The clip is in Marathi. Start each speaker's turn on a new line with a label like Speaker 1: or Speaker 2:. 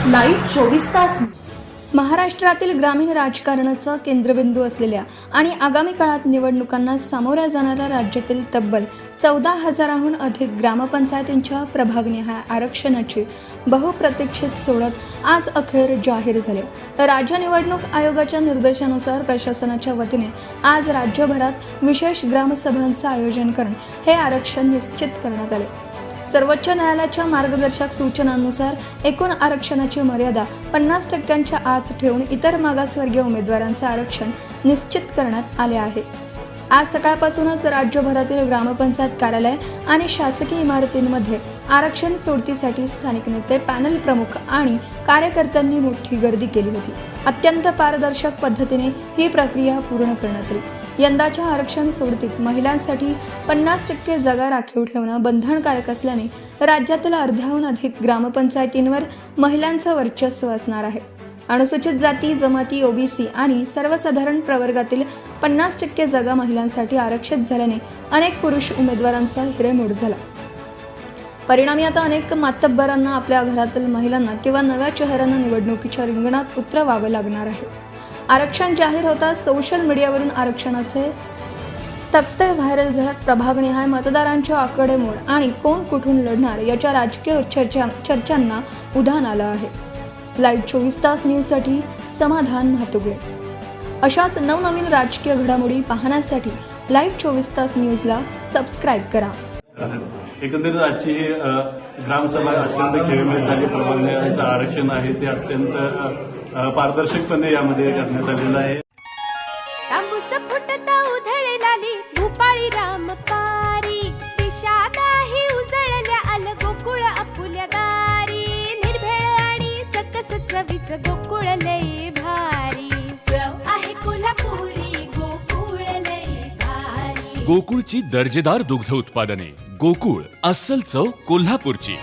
Speaker 1: लाईव्ह 24 तास.
Speaker 2: महाराष्ट्रातील ग्रामीण राजकारणाचा केंद्रबिंदू असलेल्या आणि आगामी काळात निवडणुकांना सामोऱ्या जाणाऱ्या राज्यातील तब्बल 14,000हून अधिक ग्रामपंचायतींच्या प्रभागनिहाय आरक्षणाची बहुप्रतीक्षित सोडत आज अखेर जाहीर झाले. राज्य निवडणूक आयोगाच्या निर्देशानुसार प्रशासनाच्या वतीने आज राज्यभरात विशेष ग्रामसभांचं आयोजन करून हे आरक्षण निश्चित करण्यात आले. सर्वोच्च न्यायालयाच्या मार्गदर्शक सूचनांनुसार एकूण आरक्षणाची मर्यादा 50% आत ठेवून इतर मागासवर्गीय उमेदवारांचे आरक्षण निश्चित करण्यात आले आहे. आज सकाळपासूनच राज्यभरातील ग्रामपंचायत कार्यालय आणि शासकीय इमारतींमध्ये आरक्षण सोडतीसाठी स्थानिक नेते, पॅनल प्रमुख आणि कार्यकर्त्यांनी मोठी गर्दी केली होती. अत्यंत पारदर्शक पद्धतीने ही प्रक्रिया पूर्ण करण्यात आली. यंदाच्या आरक्षण सोडतीत महिलांसाठी 50% जागा राखीव ठेवणं बंधनकारक असल्याने राज्यातील अर्ध्याहून अधिक ग्रामपंचायतींवर महिलांचं वर्चस्व असणार आहे. अनुसूचित जाती, जमाती, ओबीसी आणि सर्वसाधारण प्रवर्गातील 50% जागा महिलांसाठी आरक्षित झाल्याने अनेक पुरुष उमेदवारांचा हिरेमोड झाला. परिणामी आता अनेक मातब्बरांना आपल्या घरातील महिलांना किंवा नव्या चेहऱ्यांना निवडणुकीच्या रिंगणात उतरवावं लागणार आहे. आरक्षण जाहीर होताच सोशल मीडियावरून आरक्षणाचे तक्ते व्हायरल झाल्यात. प्रभागनिहाय मतदारांच्या आकडेमोड आणि कोण कुठून लढणार याच्या राजकीय चर्चांना उधाण आलं आहे. लाईव्ह 24 तास न्यूजसाठी समाधान म्हातुगळे. अशाच नवनवीन राजकीय घडामोडी पाहण्यासाठी लाईव्ह 24 तास न्यूजला सबस्क्राईब करा.
Speaker 3: एकंदरीत आजची ग्रामसभा अत्यंत खेळीमेळ झाली. प्रभागनिहायचं आरक्षण आहे ते अत्यंत पारदर्शकपणे यामध्ये करण्यात आलेलं आहे.
Speaker 4: तांबूस फुटता उधळलाली भूपाळी रामपारी, दिशा नाही उजळल्या आल गोकुळ आपुल्या दारी. निर्भेळ आणि सकस चवीच गोकुळ लय भारी, चव आहे कोल्हापुरी गोकुळ लय भारी.
Speaker 5: गोकुळची दर्जेदार दुग्ध उत्पादने. गोकुळ, अस्सल चव कोल्हापूरची.